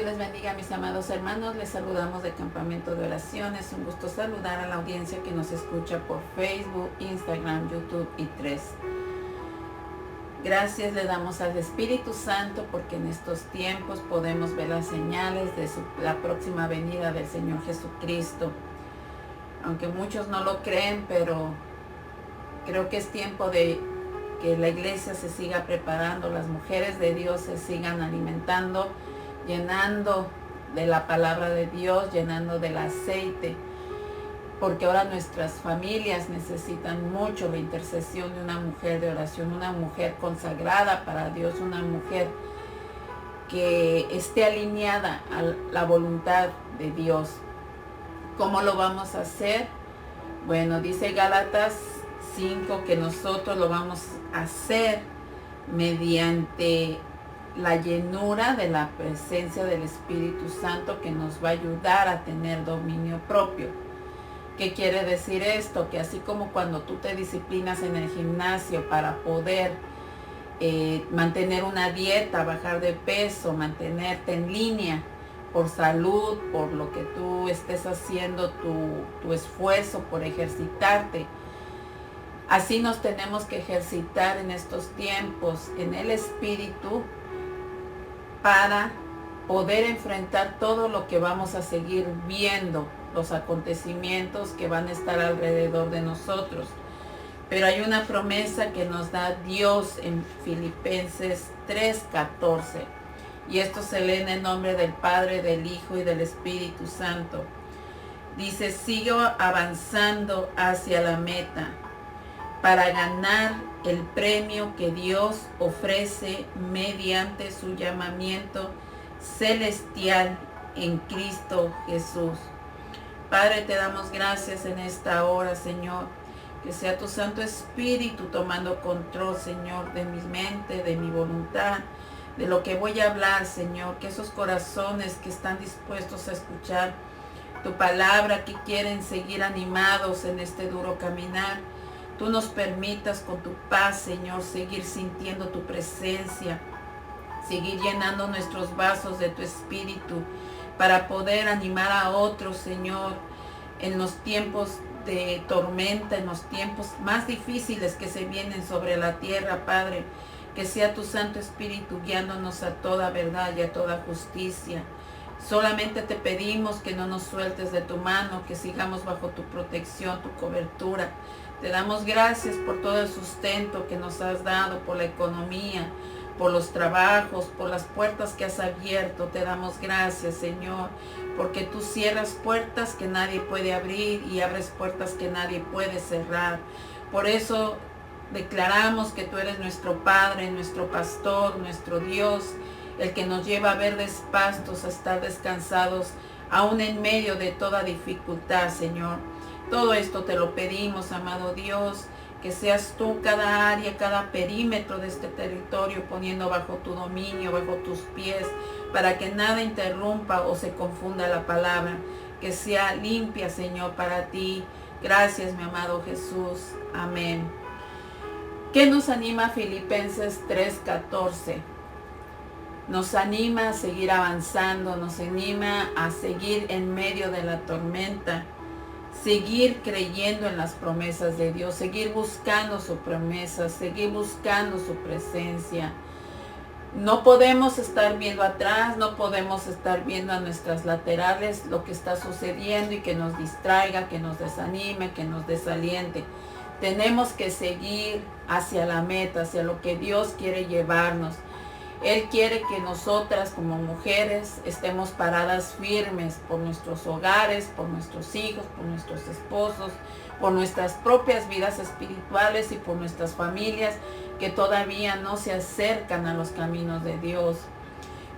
les bendiga, mis amados hermanos. Les saludamos de Campamento de Oración. Es un gusto saludar a la audiencia que nos escucha por Facebook, Instagram, YouTube y Tres. Gracias le damos al Espíritu Santo porque en estos tiempos podemos ver las señales de la próxima venida del Señor Jesucristo. Aunque muchos no lo creen, pero creo que es tiempo de que la iglesia se siga preparando, las mujeres de Dios se sigan alimentando, llenando de la palabra de Dios, llenando del aceite, porque ahora nuestras familias necesitan mucho la intercesión de una mujer de oración, una mujer consagrada para Dios, una mujer que esté alineada a la voluntad de Dios. ¿Cómo lo vamos a hacer? Bueno, dice Gálatas 5 que nosotros lo vamos a hacer mediante la llenura de la presencia del Espíritu Santo, que nos va a ayudar a tener dominio propio. ¿Qué quiere decir esto? Que así como cuando tú te disciplinas en el gimnasio para poder mantener una dieta, bajar de peso, mantenerte en línea por salud, por lo que tú estés haciendo, tu esfuerzo por ejercitarte, así nos tenemos que ejercitar en estos tiempos en el Espíritu para poder enfrentar todo lo que vamos a seguir viendo, los acontecimientos que van a estar alrededor de nosotros. Pero hay una promesa que nos da Dios en Filipenses 3:14. Y esto se lee en el nombre del Padre, del Hijo y del Espíritu Santo. Dice: sigo avanzando hacia la meta para ganar el premio que Dios ofrece mediante su llamamiento celestial en Cristo Jesús. Padre, te damos gracias en esta hora, Señor. Que sea tu Santo Espíritu tomando control, Señor, de mi mente, de mi voluntad, de lo que voy a hablar, Señor. Que esos corazones que están dispuestos a escuchar tu palabra, que quieren seguir animados en este duro caminar, tú nos permitas con tu paz, Señor, seguir sintiendo tu presencia, seguir llenando nuestros vasos de tu Espíritu para poder animar a otros, Señor, en los tiempos de tormenta, en los tiempos más difíciles que se vienen sobre la tierra, Padre. Que sea tu Santo Espíritu guiándonos a toda verdad y a toda justicia. Solamente te pedimos que no nos sueltes de tu mano, que sigamos bajo tu protección, tu cobertura. Te damos gracias por todo el sustento que nos has dado, por la economía, por los trabajos, por las puertas que has abierto. Te damos gracias, Señor, porque tú cierras puertas que nadie puede abrir y abres puertas que nadie puede cerrar. Por eso declaramos que tú eres nuestro Padre, nuestro Pastor, nuestro Dios, el que nos lleva a verdes pastos, a estar descansados, aún en medio de toda dificultad, Señor. Todo esto te lo pedimos, amado Dios, que seas tú cada área, cada perímetro de este territorio poniendo bajo tu dominio, bajo tus pies, para que nada interrumpa o se confunda la palabra, que sea limpia, Señor, para ti. Gracias, mi amado Jesús. Amén. ¿Qué nos anima Filipenses 3:14? Nos anima a seguir avanzando, nos anima a seguir en medio de la tormenta, seguir creyendo en las promesas de Dios, seguir buscando su promesa, seguir buscando su presencia. No podemos estar viendo atrás, no podemos estar viendo a nuestras laterales lo que está sucediendo y que nos distraiga, que nos desanime, que nos desaliente. Tenemos que seguir hacia la meta, hacia lo que Dios quiere llevarnos. Él quiere que nosotras como mujeres estemos paradas firmes por nuestros hogares, por nuestros hijos, por nuestros esposos, por nuestras propias vidas espirituales y por nuestras familias que todavía no se acercan a los caminos de Dios.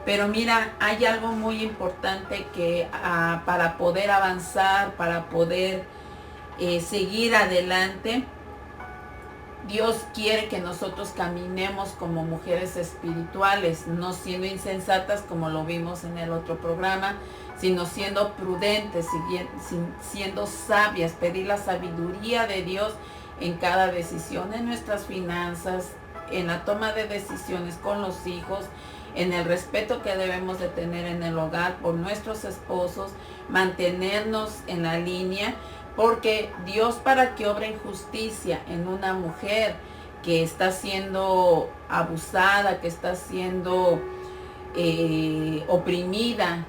Pero mira, hay algo muy importante que para poder avanzar, para poder seguir adelante, Dios quiere que nosotros caminemos como mujeres espirituales, no siendo insensatas como lo vimos en el otro programa, sino siendo prudentes, siendo sabias, pedir la sabiduría de Dios en cada decisión, en nuestras finanzas, en la toma de decisiones con los hijos, en el respeto que debemos de tener en el hogar por nuestros esposos, mantenernos en la línea, porque Dios, para que obre en justicia en una mujer que está siendo abusada, que está siendo oprimida,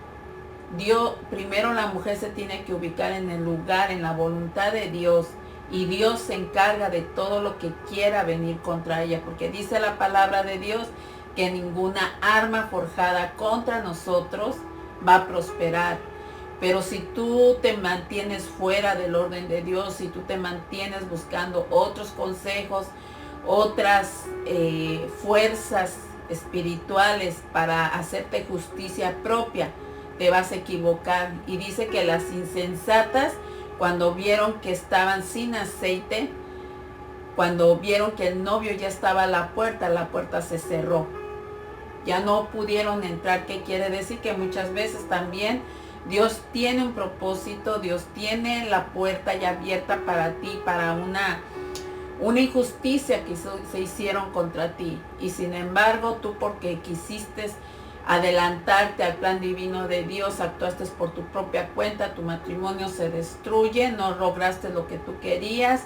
Dios, primero la mujer se tiene que ubicar en el lugar, en la voluntad de Dios, y Dios se encarga de todo lo que quiera venir contra ella, porque dice la palabra de Dios que ninguna arma forjada contra nosotros va a prosperar. Pero si tú te mantienes fuera del orden de Dios, si tú te mantienes buscando otros consejos, otras fuerzas espirituales para hacerte justicia propia, te vas a equivocar. Y dice que las insensatas, cuando vieron que estaban sin aceite, cuando vieron que el novio ya estaba a la puerta se cerró. Ya no pudieron entrar. ¿Qué quiere decir? Que muchas veces también Dios tiene un propósito, Dios tiene la puerta ya abierta para ti, para una injusticia que se hicieron contra ti. Y sin embargo, tú, porque quisiste adelantarte al plan divino de Dios, actuaste por tu propia cuenta, tu matrimonio se destruye, no lograste lo que tú querías,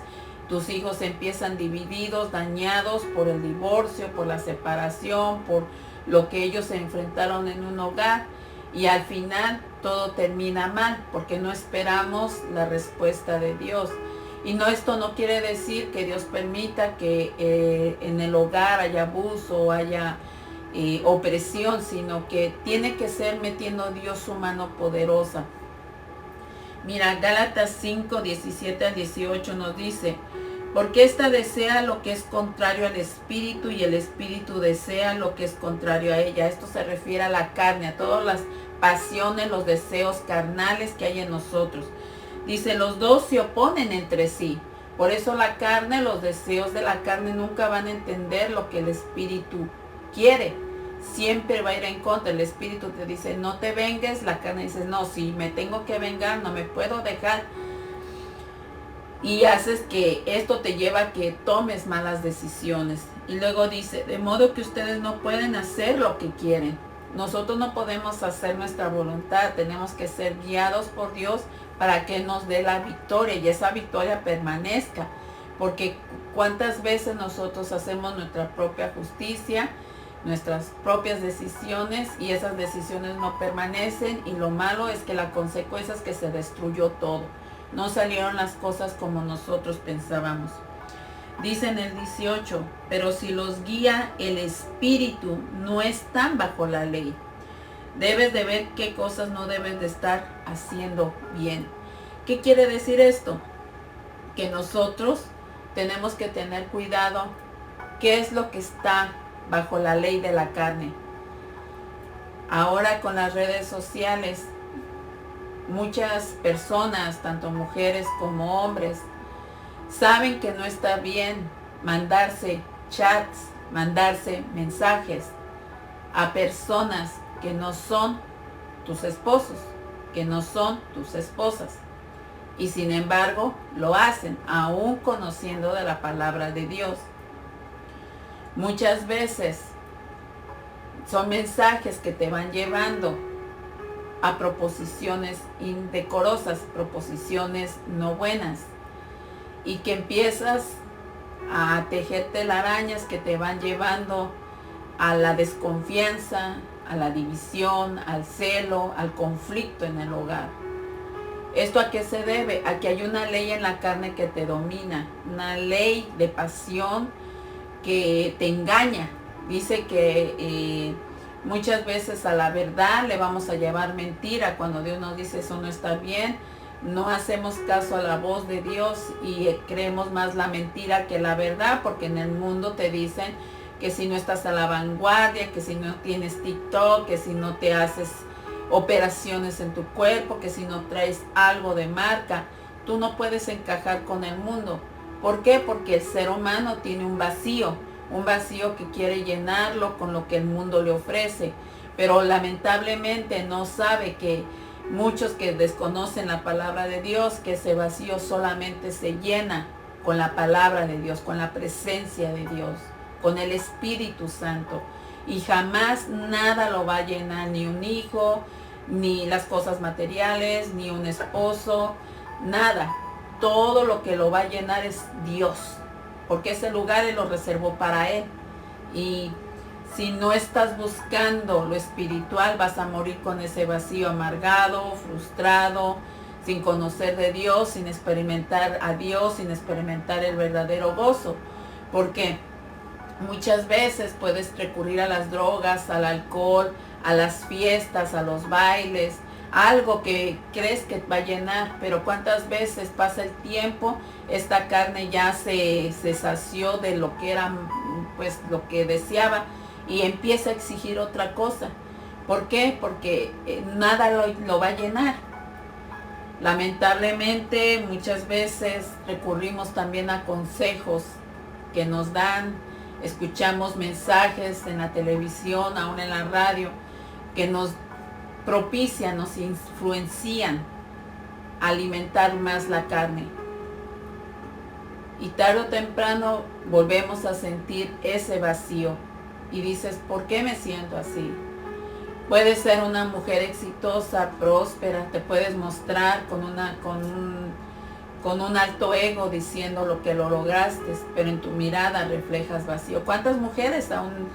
tus hijos empiezan divididos, dañados por el divorcio, por la separación, por lo que ellos se enfrentaron en un hogar, y al final todo termina mal porque no esperamos la respuesta de Dios. Y no, esto no quiere decir que Dios permita que en el hogar haya abuso o haya opresión, sino que tiene que ser metiendo Dios su mano poderosa. Mira, Gálatas 5, 17 al 18 nos dice: porque ésta desea lo que es contrario al espíritu, y el espíritu desea lo que es contrario a ella. Esto se refiere a la carne, a todas las pasiones, los deseos carnales que hay en nosotros. Dice, los dos se oponen entre sí. Por eso la carne, los deseos de la carne nunca van a entender lo que el espíritu quiere. Siempre va a ir en contra. El espíritu te dice, no te vengues. La carne dice, no, si me tengo que vengar, no me puedo dejar. Y haces que esto te lleva a que tomes malas decisiones. Y luego dice, de modo que ustedes no pueden hacer lo que quieren. Nosotros no podemos hacer nuestra voluntad. Tenemos que ser guiados por Dios para que nos dé la victoria y esa victoria permanezca. Porque cuántas veces nosotros hacemos nuestra propia justicia, nuestras propias decisiones, y esas decisiones no permanecen, y lo malo es que la consecuencia es que se destruyó todo. No salieron las cosas como nosotros pensábamos. Dice en el 18, pero si los guía el Espíritu, no están bajo la ley. Debes de ver qué cosas no debes de estar haciendo bien. ¿Qué quiere decir esto? Que nosotros tenemos que tener cuidado qué es lo que está bajo la ley de la carne. Ahora con las redes sociales, muchas personas, tanto mujeres como hombres, saben que no está bien mandarse chats, mandarse mensajes a personas que no son tus esposos, que no son tus esposas. Y sin embargo, lo hacen, aún conociendo de la palabra de Dios. Muchas veces son mensajes que te van llevando a proposiciones indecorosas, proposiciones no buenas, y que empiezas a tejer telarañas que te van llevando a la desconfianza, a la división, al celo, al conflicto en el hogar. ¿Esto a qué se debe? A que hay una ley en la carne que te domina, una ley de pasión que te engaña. Dice que muchas veces a la verdad le vamos a llevar mentira. Cuando Dios nos dice eso no está bien, no hacemos caso a la voz de Dios y creemos más la mentira que la verdad, porque en el mundo te dicen que si no estás a la vanguardia, que si no tienes TikTok, que si no te haces operaciones en tu cuerpo, que si no traes algo de marca, tú no puedes encajar con el mundo. ¿Por qué? Porque el ser humano tiene un vacío que quiere llenarlo con lo que el mundo le ofrece, pero lamentablemente no sabe que muchos que desconocen la palabra de Dios, que ese vacío solamente se llena con la palabra de Dios, con la presencia de Dios, con el Espíritu Santo. y jamás nada lo va a llenar, ni un hijo, ni las cosas materiales, ni un esposo, nada. Todo lo que lo va a llenar es Dios, porque ese lugar Él lo reservó para Él. Y si no estás buscando lo espiritual, vas a morir con ese vacío amargado, frustrado, sin conocer de Dios, sin experimentar a Dios, sin experimentar el verdadero gozo. Porque muchas veces puedes recurrir a las drogas, al alcohol, a las fiestas, a los bailes, algo que crees que va a llenar, pero cuántas veces pasa el tiempo, esta carne ya se sació de lo que era, pues lo que deseaba, y empieza a exigir otra cosa. ¿Por qué? Porque nada lo va a llenar. Lamentablemente muchas veces recurrimos también a consejos que nos dan, escuchamos mensajes en la televisión, aún en la radio, que nos propician, nos influencian a alimentar más la carne. Y tarde o temprano volvemos a sentir ese vacío. Y dices, ¿por qué me siento así? Puedes ser una mujer exitosa, próspera, te puedes mostrar con un alto ego diciendo lo que lo lograste, pero en tu mirada reflejas vacío. ¿Cuántas mujeres aún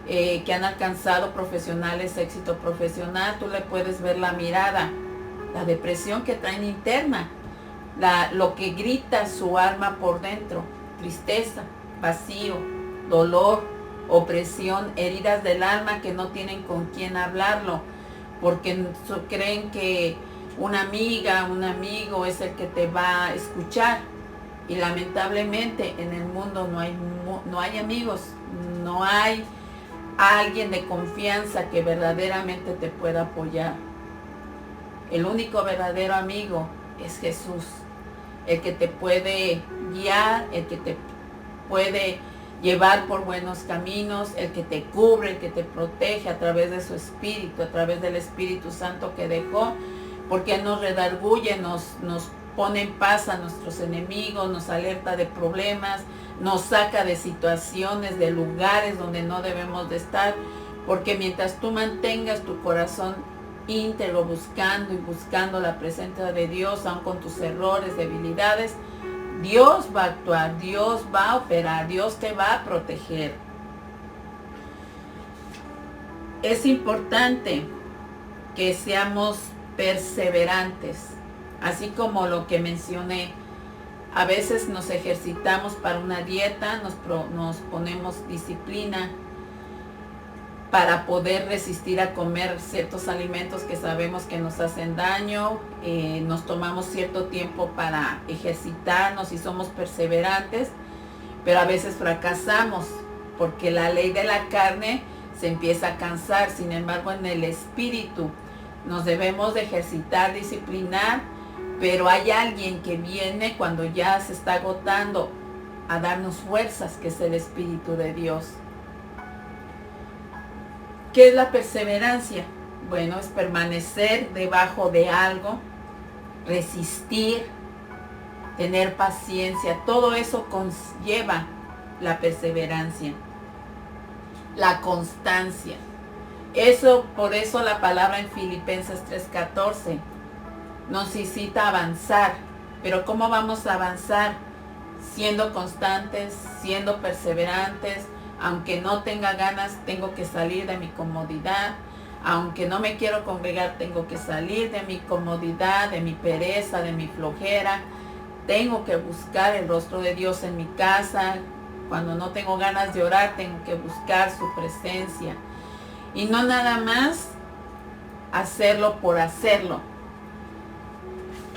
que han alcanzado profesionales, éxito profesional, tú le puedes ver la mirada, la depresión que traen interna, lo que grita su alma por dentro, tristeza, vacío, dolor, opresión, heridas del alma que no tienen con quién hablarlo, porque creen que una amiga, un amigo es el que te va a escuchar. Y lamentablemente en el mundo no hay amigos, no hay alguien de confianza que verdaderamente te pueda apoyar. El único verdadero amigo es Jesús, el que te puede guiar, el que te puede llevar por buenos caminos, el que te cubre, el que te protege a través de su Espíritu, a través del Espíritu Santo que dejó, porque Él nos redarguye, nos pone en paz a nuestros enemigos, nos alerta de problemas, nos saca de situaciones, de lugares donde no debemos de estar, porque mientras tú mantengas tu corazón íntegro buscando la presencia de Dios, aun con tus errores, debilidades, Dios va a actuar, Dios va a operar, Dios te va a proteger. Es importante que seamos perseverantes, así como lo que mencioné. A veces nos ejercitamos para una dieta, nos ponemos disciplina para poder resistir a comer ciertos alimentos que sabemos que nos hacen daño, nos tomamos cierto tiempo para ejercitarnos y somos perseverantes, pero a veces fracasamos porque la ley de la carne se empieza a cansar. Sin embargo, en el espíritu nos debemos de ejercitar, disciplinar, pero hay alguien que viene cuando ya se está agotando a darnos fuerzas, que es el Espíritu de Dios. ¿Qué es la perseverancia? Bueno, es permanecer debajo de algo, resistir, tener paciencia. Todo eso conlleva la perseverancia, la constancia. Por eso la palabra en Filipenses 3:14 nos incita a avanzar. Pero ¿cómo vamos a avanzar? Siendo constantes, siendo perseverantes. Aunque no tenga ganas, tengo que salir de mi comodidad. Aunque no me quiero congregar, tengo que salir de mi comodidad, de mi pereza, de mi flojera. Tengo que buscar el rostro de Dios en mi casa. Cuando no tengo ganas de orar, tengo que buscar su presencia. Y no nada más hacerlo por hacerlo.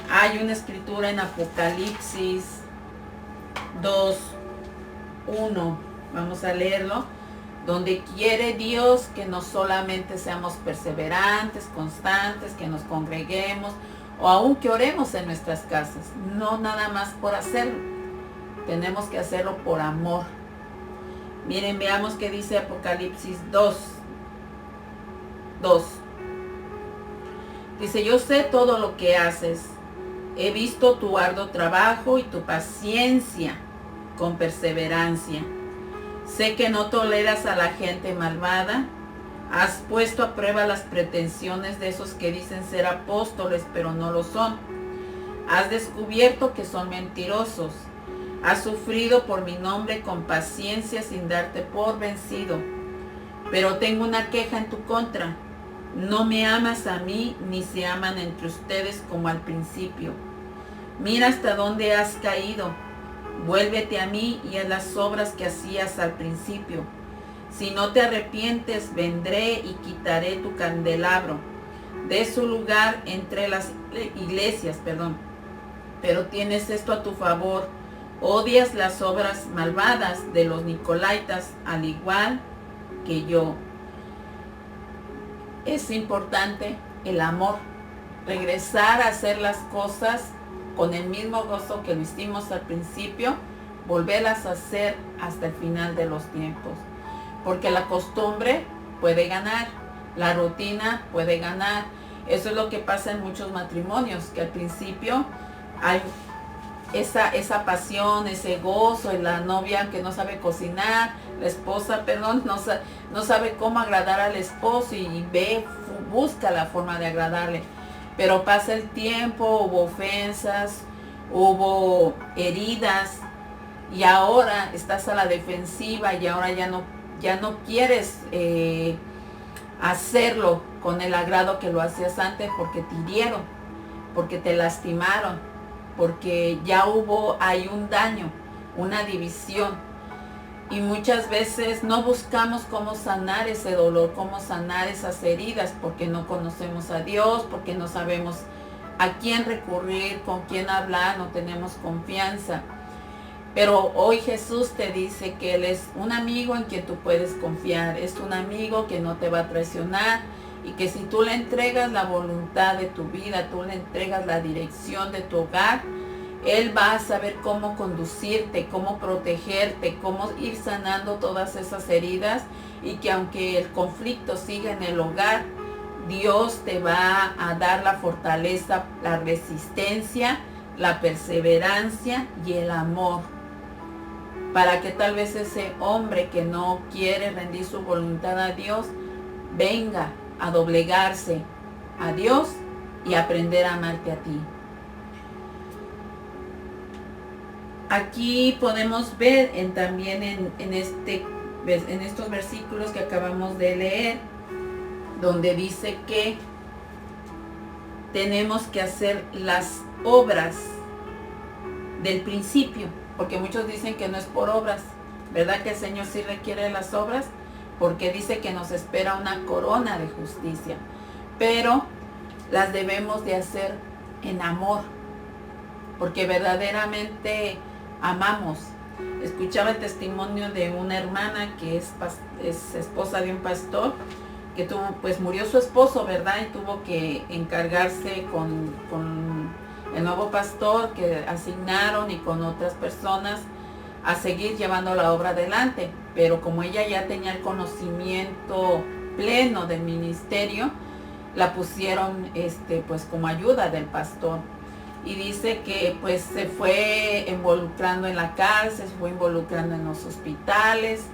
Hay una escritura en Apocalipsis 2:1. Vamos a leerlo, donde quiere Dios que no solamente seamos perseverantes, constantes, que nos congreguemos o aún que oremos en nuestras casas. No nada más por hacerlo, tenemos que hacerlo por amor. Miren, veamos qué dice Apocalipsis 2:2. Dice, yo sé todo lo que haces, he visto tu arduo trabajo y tu paciencia con perseverancia. Sé que no toleras a la gente malvada. Has puesto a prueba las pretensiones de esos que dicen ser apóstoles, pero no lo son. Has descubierto que son mentirosos. Has sufrido por mi nombre con paciencia sin darte por vencido. Pero tengo una queja en tu contra. No me amas a mí, ni se aman entre ustedes como al principio. Mira hasta dónde has caído. Vuélvete a mí y haz las obras que hacías al principio. Si no te arrepientes, vendré y quitaré tu candelabro de su lugar entre las iglesias, Pero tienes esto a tu favor. Odias las obras malvadas de los nicolaítas, al igual que yo. Es importante el amor. Regresar a hacer las cosas con el mismo gozo que lo hicimos al principio, volverlas a hacer hasta el final de los tiempos. Porque la costumbre puede ganar, la rutina puede ganar. Eso es lo que pasa en muchos matrimonios, que al principio hay esa pasión, ese gozo, y la novia que no sabe cocinar, la esposa, no sabe cómo agradar al esposo y busca la forma de agradarle. Pero pasa el tiempo, hubo ofensas, hubo heridas, y ahora estás a la defensiva y ahora ya no quieres hacerlo con el agrado que lo hacías antes, porque te hirieron, porque te lastimaron, porque ya hay un daño, una división. Y muchas veces no buscamos cómo sanar ese dolor, cómo sanar esas heridas, porque no conocemos a Dios, porque no sabemos a quién recurrir, con quién hablar, no tenemos confianza. Pero hoy Jesús te dice que Él es un amigo en quien tú puedes confiar, es un amigo que no te va a traicionar, y que si tú le entregas la voluntad de tu vida, tú le entregas la dirección de tu hogar, Él va a saber cómo conducirte, cómo protegerte, cómo ir sanando todas esas heridas, y que aunque el conflicto siga en el hogar, Dios te va a dar la fortaleza, la resistencia, la perseverancia y el amor, para que tal vez ese hombre que no quiere rendir su voluntad a Dios venga a doblegarse a Dios y aprender a amarte a ti. Aquí podemos ver también en estos versículos que acabamos de leer, donde dice que tenemos que hacer las obras del principio, porque muchos dicen que no es por obras, ¿verdad? Que el Señor sí requiere las obras, porque dice que nos espera una corona de justicia, pero las debemos de hacer en amor, porque verdaderamente amamos. Escuchaba el testimonio de una hermana que es esposa de un pastor, que murió su esposo, ¿verdad? Y tuvo que encargarse con el nuevo pastor que asignaron y con otras personas a seguir llevando la obra adelante. Pero como ella ya tenía el conocimiento pleno del ministerio, la pusieron como ayuda del pastor. Y dice que se fue involucrando en la cárcel, se fue involucrando en los hospitales,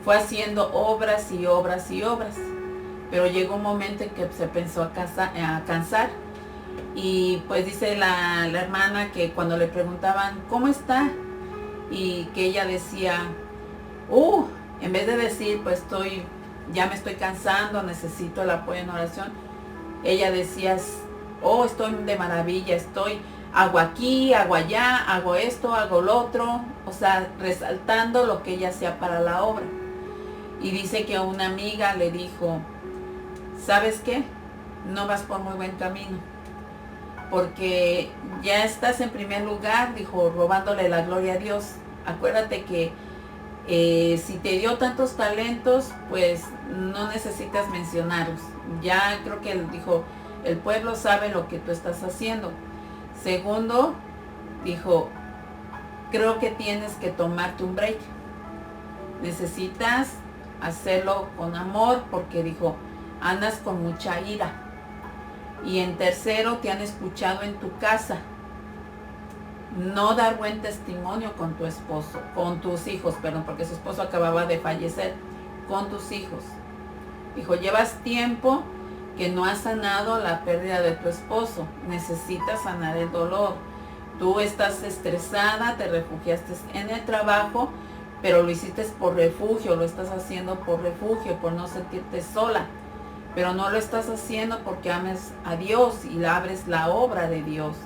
fue haciendo obras y obras y obras. Pero llegó un momento en que se empezó a cansar. Y dice la hermana que cuando le preguntaban, ¿cómo está? Y que ella decía, en vez de decir, ya me estoy cansando, necesito el apoyo en oración, ella decía, estoy de maravilla, hago aquí, hago allá, hago esto, hago lo otro, o sea, resaltando lo que ella hacía para la obra. Y dice que una amiga le dijo, ¿sabes qué? No vas por muy buen camino, porque ya estás en primer lugar, dijo, robándole la gloria a Dios. Acuérdate que si te dio tantos talentos, no necesitas mencionarlos. Ya creo que él dijo, el pueblo sabe lo que tú estás haciendo. Segundo, dijo, creo que tienes que tomarte un break. Necesitas hacerlo con amor, porque dijo, andas con mucha ira. Y en tercero, te han escuchado en tu casa no dar buen testimonio con tu esposo, con tus hijos, perdón, porque su esposo acababa de fallecer, con tus hijos. Dijo, llevas tiempo que no has sanado la pérdida de tu esposo, necesitas sanar el dolor. Tú estás estresada, te refugiaste en el trabajo, pero lo hiciste por refugio, lo estás haciendo por refugio, por no sentirte sola. Pero no lo estás haciendo porque ames a Dios y le abres la obra de Dios.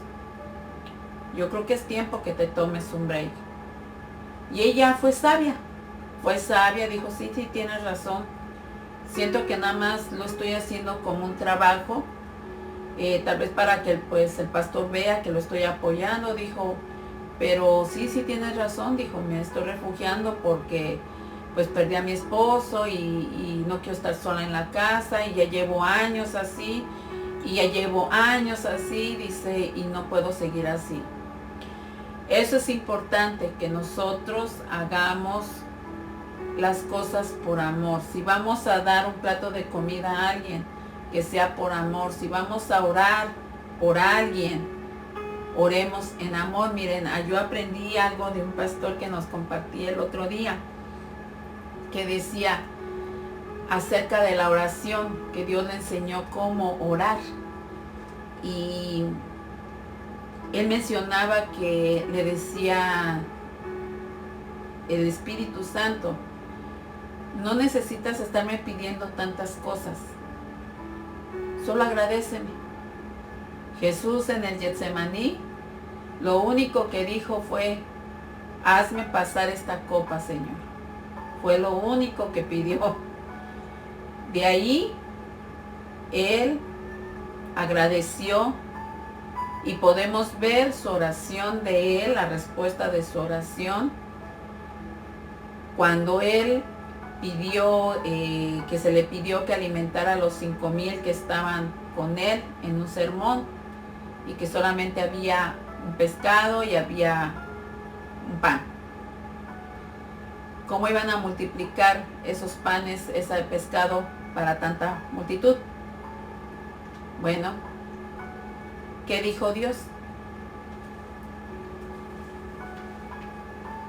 Yo creo que es tiempo que te tomes un break. Y ella fue sabia, dijo, sí, tienes razón. Siento que nada más lo estoy haciendo como un trabajo, tal vez para que pues, el pastor vea que lo estoy apoyando, dijo, pero sí tienes razón, dijo, me estoy refugiando porque pues perdí a mi esposo y no quiero estar sola en la casa y ya llevo años así, dice, y no puedo seguir así. Eso es importante, que nosotros hagamos las cosas por amor. Si vamos a dar un plato de comida a alguien, que sea por amor. Si vamos a orar por alguien, oremos en amor. Miren, yo aprendí algo de un pastor que nos compartía el otro día, que decía acerca de la oración, que Dios le enseñó cómo orar. Y él mencionaba que le decía el Espíritu Santo, no necesitas estarme pidiendo tantas cosas, solo agradéceme. Jesús en el Getsemaní, lo único que dijo fue, hazme pasar esta copa, Señor. Fue lo único que pidió. De ahí, él agradeció y podemos ver su oración de él, la respuesta de su oración, cuando él pidió, que se le pidió que alimentara a los 5,000 que estaban con él en un sermón y que solamente había un pescado y había un pan. ¿Cómo iban a multiplicar esos panes, ese pescado para tanta multitud? Bueno, ¿qué dijo Dios?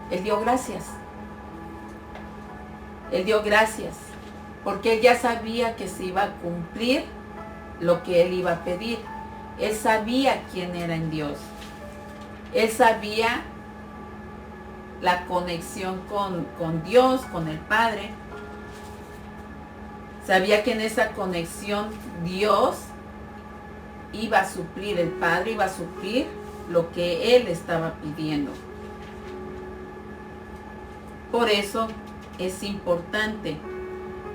Él dio gracias. Él dio gracias porque él ya sabía que se iba a cumplir lo que él iba a pedir. Él sabía quién era en Dios. Él sabía la conexión con Dios, con el Padre. Sabía que en esa conexión Dios iba a suplir, el Padre iba a suplir lo que él estaba pidiendo. Por eso es importante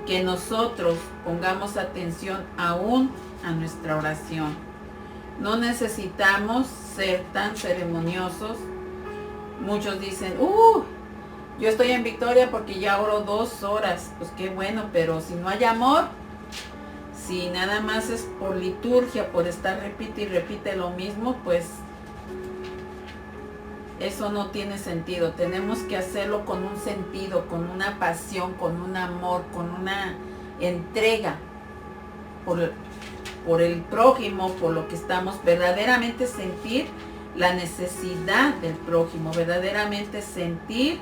que nosotros pongamos atención aún a nuestra oración. No necesitamos ser tan ceremoniosos. Muchos dicen, yo estoy en victoria porque ya oro 2 horas. Pues qué bueno, pero si no hay amor, si nada más es por liturgia, por estar repite y repite lo mismo, pues eso no tiene sentido. Tenemos que hacerlo con un sentido, con una pasión, con un amor, con una entrega por el prójimo, por lo que estamos, verdaderamente sentir la necesidad del prójimo, verdaderamente sentir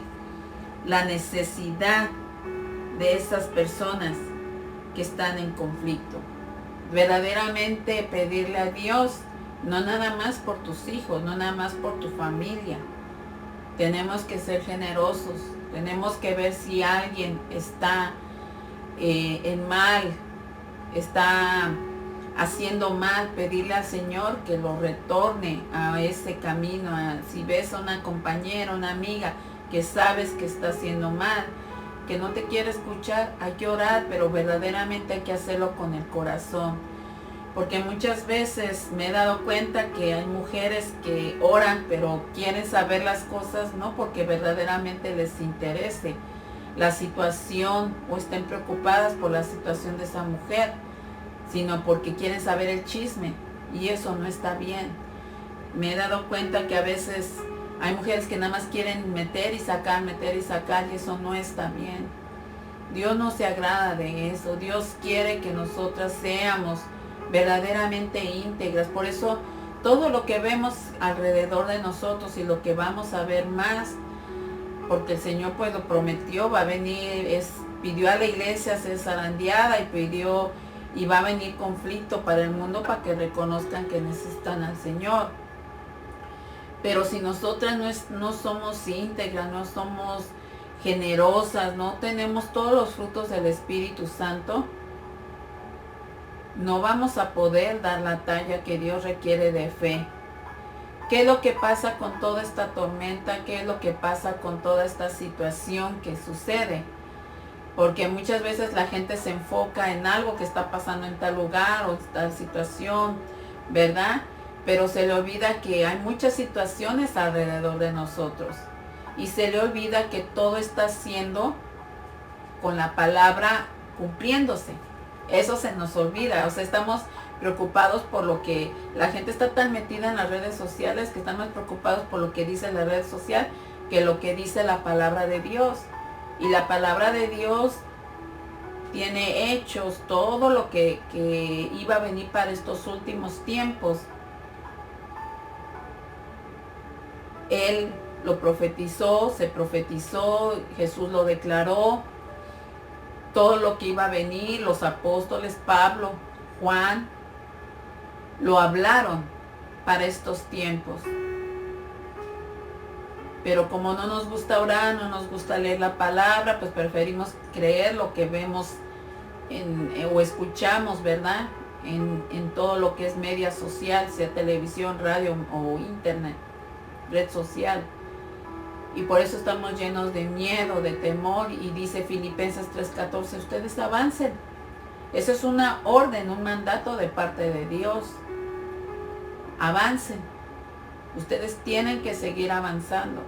la necesidad de esas personas que están en conflicto. Verdaderamente pedirle a Dios, no nada más por tus hijos, no nada más por tu familia. Tenemos que ser generosos, tenemos que ver si alguien está en mal, está haciendo mal, pedirle al Señor que lo retorne a ese camino. Si ves a una compañera, una amiga que sabes que está haciendo mal, que no te quiere escuchar, hay que orar, pero verdaderamente hay que hacerlo con el corazón. Porque muchas veces me he dado cuenta que hay mujeres que oran, pero quieren saber las cosas, no porque verdaderamente les interese la situación o estén preocupadas por la situación de esa mujer, sino porque quieren saber el chisme, y eso no está bien. Me he dado cuenta que a veces hay mujeres que nada más quieren meter y sacar, y eso no está bien. Dios no se agrada de eso. Dios quiere que nosotras seamos verdaderamente íntegras. Por eso todo lo que vemos alrededor de nosotros y lo que vamos a ver más, porque el Señor pues lo prometió, va a venir, pidió a la iglesia ser zarandeada y va a venir conflicto para el mundo para que reconozcan que necesitan al Señor. Pero si nosotras no somos íntegras, no somos generosas, no tenemos todos los frutos del Espíritu Santo, no vamos a poder dar la talla que Dios requiere de fe. ¿Qué es lo que pasa con toda esta tormenta? ¿Qué es lo que pasa con toda esta situación que sucede? Porque muchas veces la gente se enfoca en algo que está pasando en tal lugar o tal situación, ¿verdad? Pero se le olvida que hay muchas situaciones alrededor de nosotros. Y se le olvida que todo está siendo con la palabra cumpliéndose. Eso se nos olvida. O sea, estamos preocupados por lo que la gente está tan metida en las redes sociales que están más preocupados por lo que dice la red social que lo que dice la palabra de Dios. Y la palabra de Dios tiene hechos, todo lo que iba a venir para estos últimos tiempos. Él lo profetizó, se profetizó, Jesús lo declaró, todo lo que iba a venir, los apóstoles, Pablo, Juan, lo hablaron para estos tiempos. Pero como no nos gusta orar, no nos gusta leer la palabra, pues preferimos creer lo que vemos o escuchamos, ¿verdad? En todo lo que es media social, sea televisión, radio o internet, red social. Y por eso estamos llenos de miedo, de temor. Y dice Filipenses 3:14, ustedes avancen. Eso es una orden, un mandato de parte de Dios. Avancen. Ustedes tienen que seguir avanzando.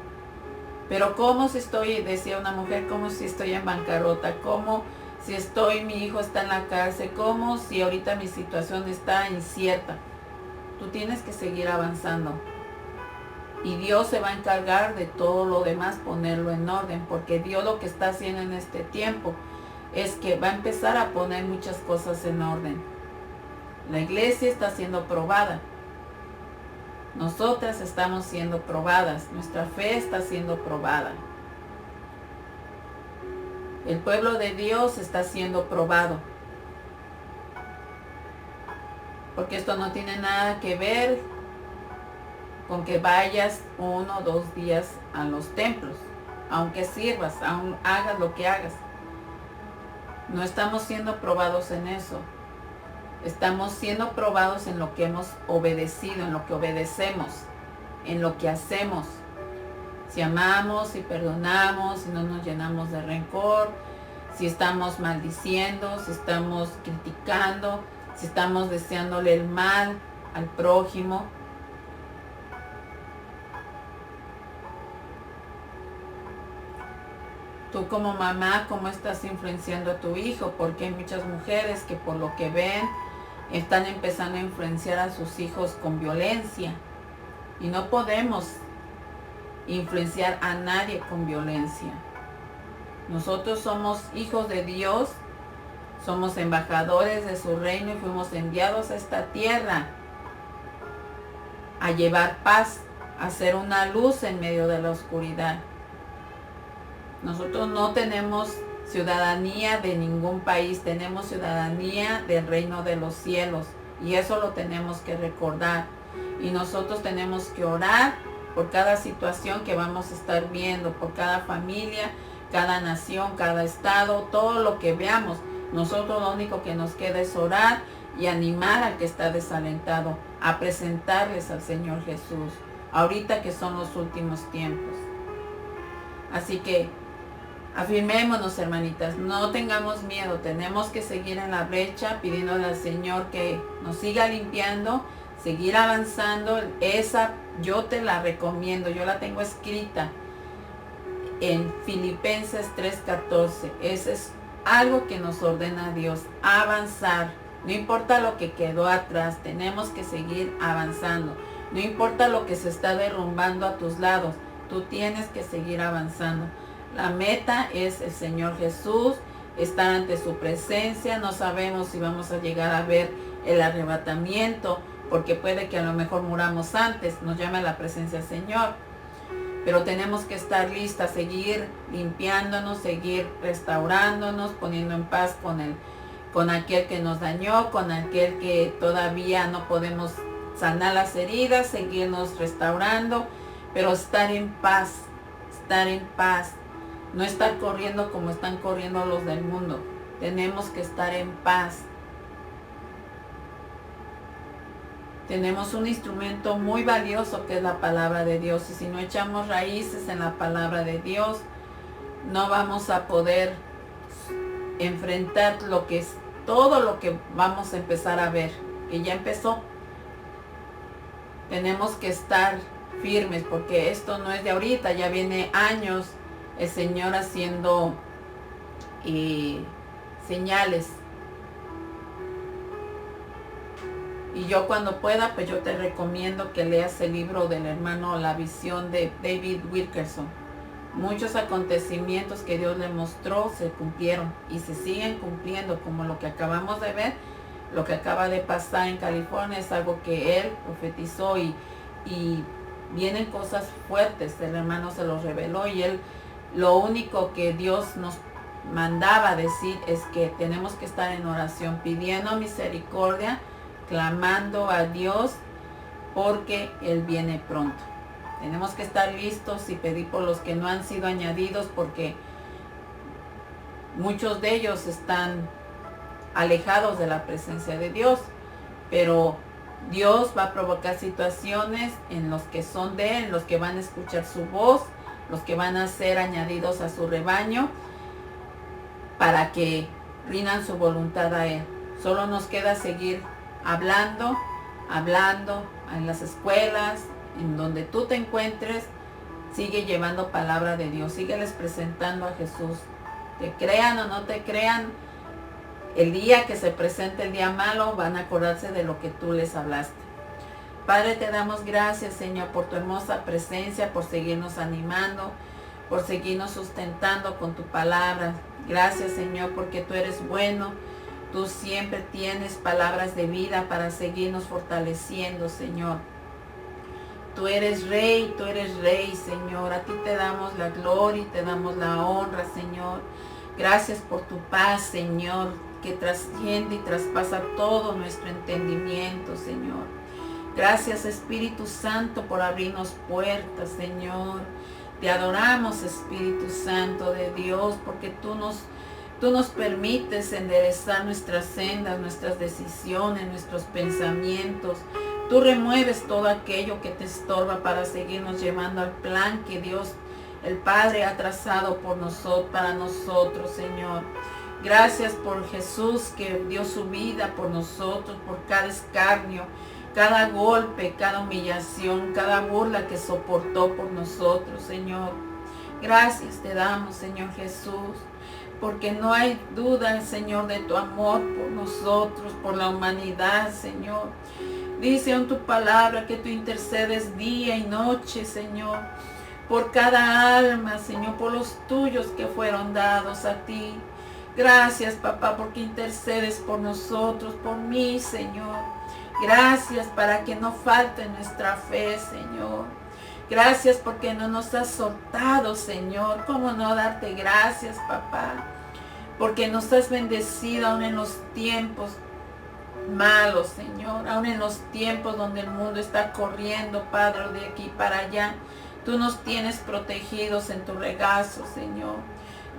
Pero ¿cómo si estoy, decía una mujer, cómo si estoy en bancarrota? ¿Cómo si mi hijo está en la cárcel? ¿Cómo si ahorita mi situación está incierta? Tú tienes que seguir avanzando. Y Dios se va a encargar de todo lo demás, ponerlo en orden, porque Dios lo que está haciendo en este tiempo es que va a empezar a poner muchas cosas en orden. La iglesia está siendo probada. Nosotras estamos siendo probadas, nuestra fe está siendo probada. El pueblo de Dios está siendo probado. Porque esto no tiene nada que ver con que vayas 1 o 2 días a los templos, aunque sirvas, aun hagas lo que hagas. No estamos siendo probados en eso. Estamos siendo probados en lo que hemos obedecido, en lo que obedecemos, en lo que hacemos. Si amamos, si perdonamos, si no nos llenamos de rencor, si estamos maldiciendo, si estamos criticando, si estamos deseándole el mal al prójimo. Tú como mamá, ¿cómo estás influenciando a tu hijo? Porque hay muchas mujeres que por lo que ven están empezando a influenciar a sus hijos con violencia. Y no podemos influenciar a nadie con violencia. Nosotros somos hijos de Dios, somos embajadores de su reino y fuimos enviados a esta tierra a llevar paz, a ser una luz en medio de la oscuridad. Nosotros no tenemos ciudadanía de ningún país, tenemos ciudadanía del reino de los cielos y eso lo tenemos que recordar. Y nosotros tenemos que orar por cada situación que vamos a estar viendo, por cada familia, cada nación, cada estado, todo lo que veamos. Nosotros lo único que nos queda es orar y animar al que está desalentado, a presentarles al Señor Jesús, ahorita que son los últimos tiempos. Así que afirmémonos, hermanitas, no tengamos miedo, tenemos que seguir en la brecha pidiéndole al Señor que nos siga limpiando, seguir avanzando. Esa yo te la recomiendo, yo la tengo escrita en Filipenses 3:14. Ese es algo que nos ordena Dios, avanzar. No importa lo que quedó atrás, tenemos que seguir avanzando. No importa lo que se está derrumbando a tus lados, tú tienes que seguir avanzando. La meta es el Señor Jesús, estar ante su presencia. No sabemos si vamos a llegar a ver el arrebatamiento porque puede que a lo mejor muramos antes, nos llame a la presencia del Señor. Pero tenemos que estar listas, seguir limpiándonos, seguir restaurándonos, poniendo en paz con aquel que nos dañó, con aquel que todavía no podemos sanar las heridas, seguirnos restaurando, pero estar en paz, no estar corriendo como están corriendo los del mundo. Tenemos que estar en paz. Tenemos un instrumento muy valioso que es la palabra de Dios, y si no echamos raíces en la palabra de Dios, no vamos a poder enfrentar todo lo que vamos a empezar a ver, que ya empezó. Tenemos que estar firmes, porque esto no es de ahorita, ya viene años el Señor haciendo señales. Y yo cuando pueda, pues yo te recomiendo que leas el libro del hermano La Visión de David Wilkerson. Muchos acontecimientos que Dios le mostró se cumplieron y se siguen cumpliendo, como lo que acabamos de ver, lo que acaba de pasar en California es algo que él profetizó y vienen cosas fuertes. El hermano se los reveló y él, lo único que Dios nos mandaba decir es que tenemos que estar en oración, pidiendo misericordia, clamando a Dios, porque Él viene pronto. Tenemos que estar listos y pedir por los que no han sido añadidos, porque muchos de ellos están alejados de la presencia de Dios, pero Dios va a provocar situaciones en los que son de Él, en los que van a escuchar su voz, los que van a ser añadidos a su rebaño, para que rindan su voluntad a Él. Solo nos queda seguir hablando en las escuelas, en donde tú te encuentres. Sigue llevando palabra de Dios, sígueles presentando a Jesús. Te crean o no te crean, el día que se presente el día malo, van a acordarse de lo que tú les hablaste. Padre, te damos gracias, Señor, por tu hermosa presencia, por seguirnos animando, por seguirnos sustentando con tu palabra. Gracias, Señor, porque tú eres bueno. Tú siempre tienes palabras de vida para seguirnos fortaleciendo, Señor. Tú eres Rey, Señor. A ti te damos la gloria y te damos la honra, Señor. Gracias por tu paz, Señor, que trasciende y traspasa todo nuestro entendimiento, Señor. Gracias, Espíritu Santo, por abrirnos puertas, Señor. Te adoramos, Espíritu Santo de Dios, porque tú nos permites enderezar nuestras sendas, nuestras decisiones, nuestros pensamientos. Tú remueves todo aquello que te estorba para seguirnos llevando al plan que Dios, el Padre, ha trazado para nosotros, Señor. Gracias por Jesús, que dio su vida por nosotros, por cada escarnio, cada golpe, cada humillación, cada burla que soportó por nosotros, Señor. Gracias te damos, Señor Jesús, porque no hay duda, Señor, de tu amor por nosotros, por la humanidad, Señor. Dice en tu palabra que tú intercedes día y noche, Señor, por cada alma, Señor, por los tuyos que fueron dados a ti. Gracias, papá, porque intercedes por nosotros, por mí, Señor. Gracias para que no falte nuestra fe, Señor. Gracias porque no nos has soltado, Señor. ¿Cómo no darte gracias, papá? Porque nos has bendecido aún en los tiempos malos, Señor. Aún en los tiempos donde el mundo está corriendo, Padre, de aquí para allá. Tú nos tienes protegidos en tu regazo, Señor.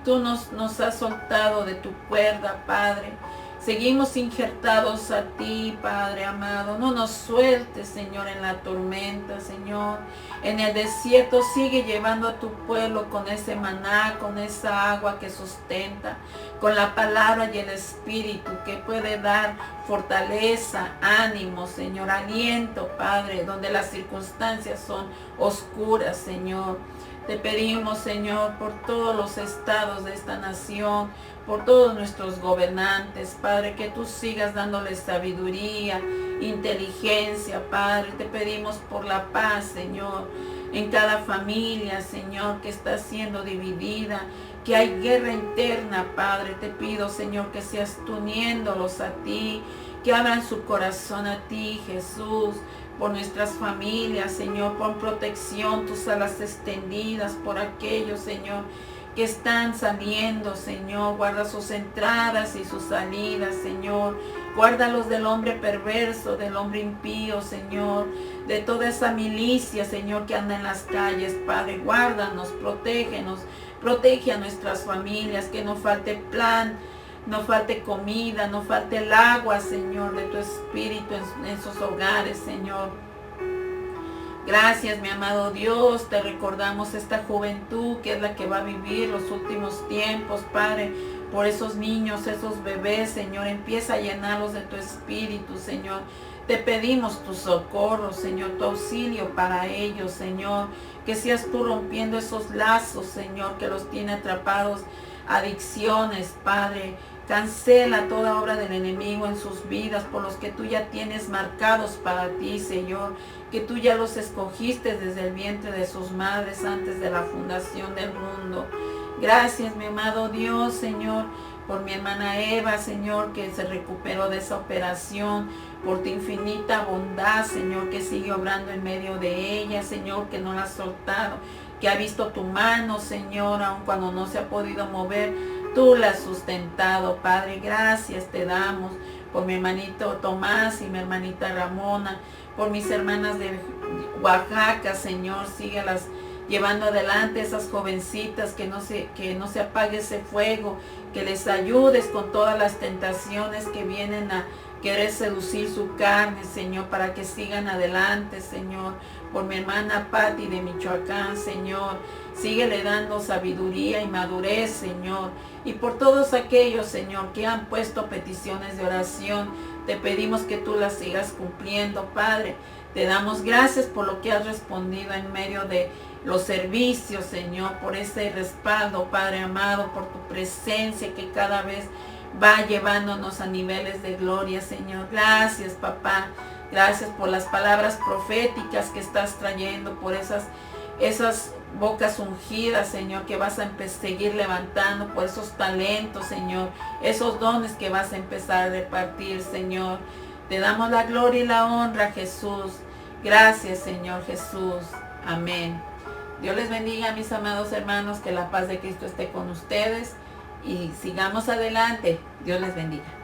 Tú nos has soltado de tu cuerda, Padre. Seguimos injertados a ti, Padre amado. No nos sueltes, Señor, en la tormenta, Señor. En el desierto sigue llevando a tu pueblo con ese maná, con esa agua que sustenta, con la palabra y el Espíritu que puede dar fortaleza, ánimo, Señor, aliento, Padre, donde las circunstancias son oscuras, Señor. Te pedimos, Señor, por todos los estados de esta nación, por todos nuestros gobernantes, Padre, que tú sigas dándoles sabiduría, inteligencia, Padre. Te pedimos por la paz, Señor, en cada familia, Señor, que está siendo dividida, que hay guerra interna, Padre. Te pido, Señor, que seas tú uniéndolos a ti, que abran su corazón a ti, Jesús, por nuestras familias, Señor, por protección, tus alas extendidas, por aquellos, Señor, que están saliendo, Señor. Guarda sus entradas y sus salidas, Señor. Guárdalos del hombre perverso, del hombre impío, Señor. De toda esa milicia, Señor, que anda en las calles, Padre. Guárdanos, protégenos. Protege a nuestras familias, que no falte plan, no falte comida, no falte el agua, Señor, de tu Espíritu en sus hogares, Señor. Gracias, mi amado Dios, te recordamos esta juventud que es la que va a vivir los últimos tiempos, Padre, por esos niños, esos bebés, Señor. Empieza a llenarlos de tu Espíritu, Señor. Te pedimos tu socorro, Señor, tu auxilio para ellos, Señor. Que seas tú rompiendo esos lazos, Señor, que los tiene atrapados, adicciones, Padre. Cancela toda obra del enemigo en sus vidas, por los que tú ya tienes marcados para ti, Señor. Que tú ya los escogiste desde el vientre de sus madres antes de la fundación del mundo. Gracias, mi amado Dios, Señor, por mi hermana Eva, Señor, que se recuperó de esa operación, por tu infinita bondad, Señor, que sigue obrando en medio de ella, Señor, que no la has soltado, que ha visto tu mano, Señor, aun cuando no se ha podido mover, tú la has sustentado, Padre. Gracias te damos por mi hermanito Tomás y mi hermanita Ramona, por mis hermanas de Oaxaca, Señor, síguelas llevando adelante, esas jovencitas, que no se apague ese fuego, que les ayudes con todas las tentaciones que vienen a querer seducir su carne, Señor, para que sigan adelante, Señor. Por mi hermana Patti de Michoacán, Señor, síguele dando sabiduría y madurez, Señor. Y por todos aquellos, Señor, que han puesto peticiones de oración, te pedimos que tú las sigas cumpliendo, Padre. Te damos gracias por lo que has respondido en medio de los servicios, Señor, por ese respaldo, Padre amado, por tu presencia que cada vez va llevándonos a niveles de gloria, Señor. Gracias, papá. Gracias por las palabras proféticas que estás trayendo, por esas bocas ungidas, Señor, que vas a seguir levantando, por esos talentos, Señor, esos dones que vas a empezar a repartir, Señor. Te damos la gloria y la honra, Jesús. Gracias, Señor Jesús. Amén. Dios les bendiga, mis amados hermanos, que la paz de Cristo esté con ustedes y sigamos adelante. Dios les bendiga.